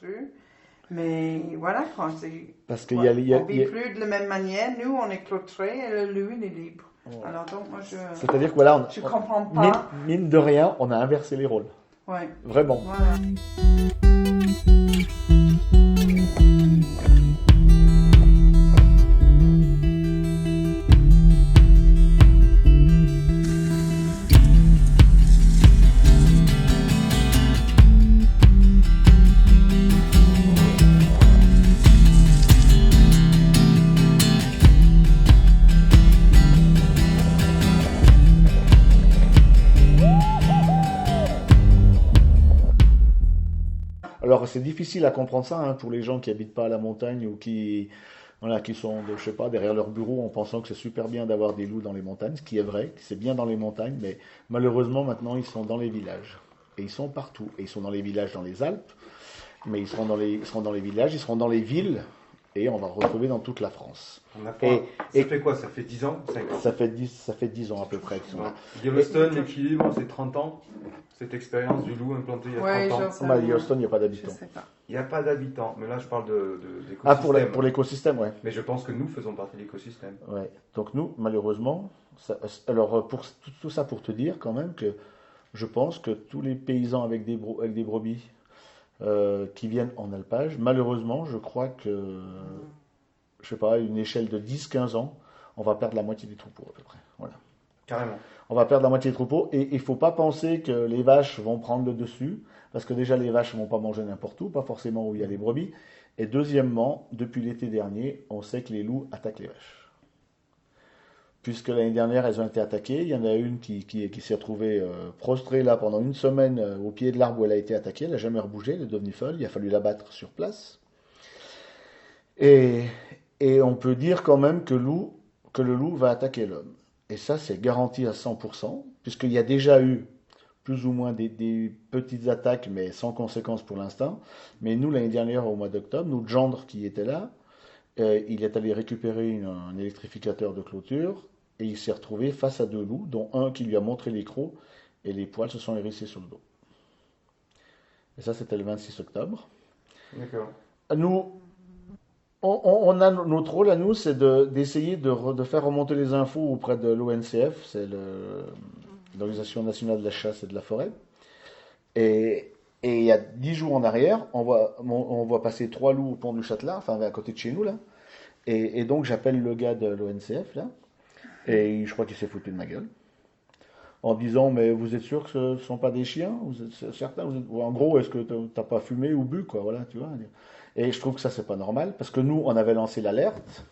plus. Mais voilà, quand Parce qu'il on y a, ne vit plus de la même manière. Nous, on est clôturés et le loup, il est libre. Ouais. Alors donc, moi, c'est-à-dire que voilà, je comprends pas. mine de rien, on a inversé les rôles. Ouais. Vraiment. Voilà. Alors c'est difficile à comprendre ça hein, pour les gens qui habitent pas à la montagne ou qui, voilà, qui sont, je sais pas, derrière leur bureau en pensant que c'est super bien d'avoir des loups dans les montagnes, ce qui est vrai, c'est bien dans les montagnes, mais malheureusement maintenant ils sont dans les villages. Et ils sont partout. Et ils sont dans les villages dans les Alpes, mais ils seront dans les villages, ils seront dans les villes, et on va retrouver dans toute la France. On a pas... Ça fait quoi? Ça fait 10 ans? 5 ans? Ça fait 10 ans à peu près qu'ils sont là. Yellowstone, l'équilibre, c'est 30 ans. Cette expérience du loup implanté il y a 30 ans. Yellowstone, il n'y a pas d'habitants. Il n'y a pas d'habitants, mais là je parle d'écosystème. Ah, pour l'écosystème, ouais. Mais je pense que nous faisons partie de l'écosystème. Ouais. Donc nous, malheureusement, alors pour tout ça pour te dire quand même que je pense que tous les paysans avec des brebis qui viennent en alpage, malheureusement, je crois que, je sais pas, une échelle de 10-15 ans, on va perdre la moitié des troupeaux à peu près. Voilà. Carrément. On va perdre la moitié des troupeaux et il ne faut pas penser que les vaches vont prendre le dessus, parce que déjà les vaches ne vont pas manger n'importe où, pas forcément où il y a les brebis. Et deuxièmement, depuis l'été dernier, on sait que les loups attaquent les vaches. Puisque l'année dernière, elles ont été attaquées. Il y en a une qui s'est retrouvée prostrée là pendant une semaine au pied de l'arbre où elle a été attaquée. Elle n'a jamais rebougé, elle est devenue folle. Il a fallu l'abattre sur place. Et on peut dire quand même que le loup va attaquer l'homme. Et ça, c'est garanti à 100%, puisqu'il y a déjà eu plus ou moins des petites attaques, mais sans conséquence pour l'instant. Mais nous, l'année dernière, au mois d'octobre, notre gendre qui était là, il est allé récupérer un électrificateur de clôture, et il s'est retrouvé face à 2 loups, dont un qui lui a montré les crocs, et les poils se sont hérissés sur le dos. Et ça, c'était le 26 octobre. D'accord. Nous, on a notre rôle à nous, c'est d'essayer de faire remonter les infos auprès de l'ONCF, c'est l'Organisation nationale de la chasse et de la forêt. Et il y a 10 jours en arrière, on voit passer 3 loups au pont du Châtelain, enfin à côté de chez nous là. Et donc j'appelle le gars de l'ONCF là, et je crois qu'il s'est foutu de ma gueule, en disant mais vous êtes sûr que ce ne sont pas des chiens? Vous êtes certain? En gros, est-ce que tu n'as pas fumé ou bu quoi, voilà, tu vois. Et je trouve que ça, c'est pas normal, parce que nous, on avait lancé l'alerte.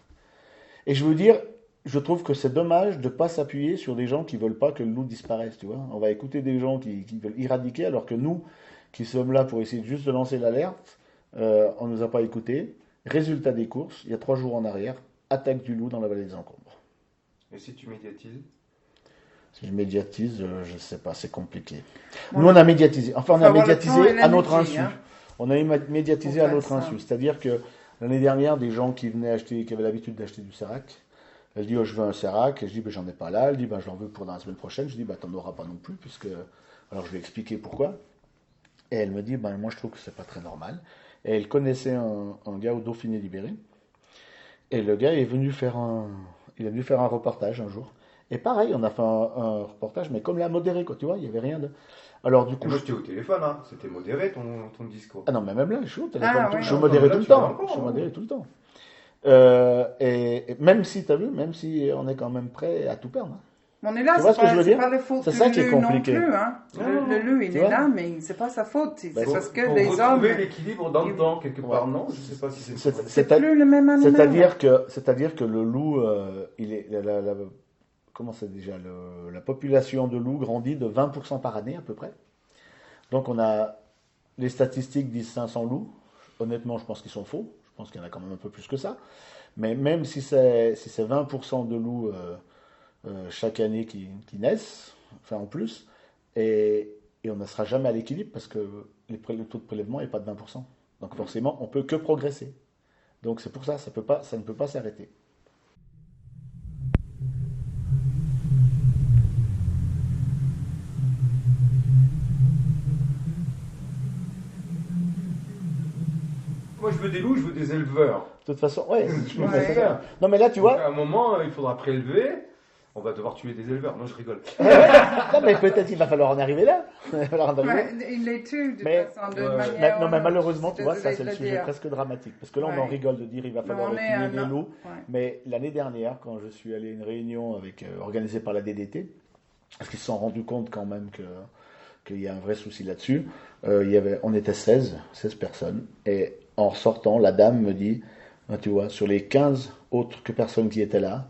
Et je veux dire, je trouve que c'est dommage de ne pas s'appuyer sur des gens qui ne veulent pas que le loup disparaisse, tu vois. On va écouter des gens qui veulent éradiquer, alors que nous, qui sommes là pour essayer juste de lancer l'alerte, on ne nous a pas écoutés. Résultat des courses, il y a 3 jours en arrière, attaque du loup dans la vallée des Encombres. Et si tu médiatises? Si je médiatise, je ne sais pas, c'est compliqué. Nous, on a médiatisé. Enfin, on a médiatisé à notre insu. Hein. On a médiatisé à notre insu. C'est-à-dire que l'année dernière, des gens qui venaient acheter, qui avaient l'habitude d'acheter du sérac, elle dit, oh, je veux un sérac. Et je dis, ben, j'en ai pas là. Elle dit, ben, je l'en veux pour dans la semaine prochaine. Je dis, ben, t'en auras pas non plus, puisque. Alors, je lui ai expliqué pourquoi. Et elle me dit, ben, moi, je trouve que c'est pas très normal. Et elle connaissait un gars au Dauphiné libéré. Et le gars est venu faire un reportage un jour. Et pareil, on a fait un reportage, mais comme la modéré, quoi, tu vois, il n'y avait rien de. Alors du coup, moi j'étais au téléphone, hein. C'était modéré ton discours. Ah non, mais même là, je suis au téléphone, oui, je modérais tout le temps. Je modérais tout le temps. Et même si, tu as vu, même si on est quand même prêt à tout perdre. Hein. On est là, tu vois ce que je veux dire? C'est pas la faute c'est ça du qui est loup compliqué. Non plus, hein. Le loup, il est là, mais c'est pas sa faute. C'est parce que les hommes. Retrouver l'équilibre dans le temps, quelque part, non? Je sais pas si c'est plus le même animal. C'est-à-dire que le loup, il est. Comment c'est déjà la population de loups grandit de 20% par année à peu près. Donc on a les statistiques disent 500 loups. Honnêtement, je pense qu'ils sont faux. Je pense qu'il y en a quand même un peu plus que ça. Mais même si c'est 20% de loups chaque année qui naissent, enfin en plus, et on ne sera jamais à l'équilibre parce que le taux de prélèvement n'est pas de 20%. Donc forcément, on ne peut que progresser. Donc c'est pour ça, ça ne peut pas s'arrêter. Moi, je veux des loups, je veux des éleveurs. De toute façon, ouais. Je veux Ouais. des éleveurs. Non, mais là, tu vois. Donc, à un moment, il faudra prélever. On va devoir tuer des éleveurs. Non, je rigole. Non, mais peut-être il va falloir en arriver là. Il va falloir en arriver là. Ouais, il les tue de Mais- toute façon, de Ouais. manière. Non, mais ou malheureusement, l'autre. tu vois, ça Désolée c'est de le sujet dire. presque dramatique. Parce que là, on en Ouais. rigole de dire il va falloir on est tuer un- des loups. Ouais. Mais l'année dernière, quand je suis allé à une réunion organisée par la DDT, parce qu'ils se sont rendus compte quand même qu'il y a un vrai souci là-dessus, on était 16 personnes. Et en sortant, la dame me dit, ah, tu vois, sur les 15 autres personnes qui étaient là,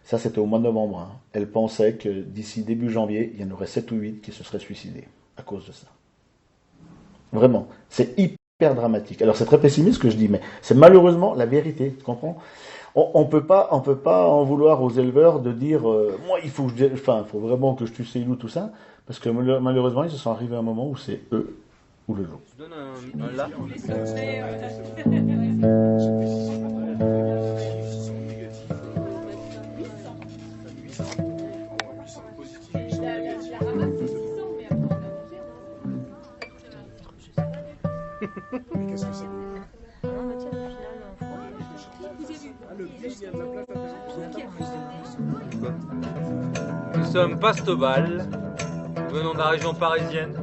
ça c'était au mois de novembre, hein, elle pensait que d'ici début janvier, il y en aurait 7 ou 8 qui se seraient suicidés à cause de ça. Vraiment, c'est hyper dramatique. Alors c'est très pessimiste ce que je dis, mais c'est malheureusement la vérité, tu comprends? On peut pas en vouloir aux éleveurs de dire, moi il faut faut vraiment que je tue ces loups, tout ça, parce que malheureusement ils se sont arrivés à un moment où c'est eux ou le loup. Je donne un là. Qu'est-ce que c'est? Nous sommes Pastoval, venons de la région parisienne.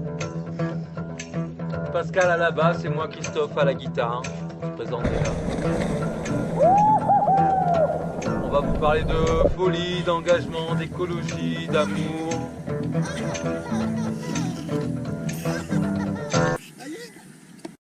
Pascal à la basse et moi Christophe à la guitare. Je me présente déjà. On va vous parler de folie, d'engagement, d'écologie, d'amour.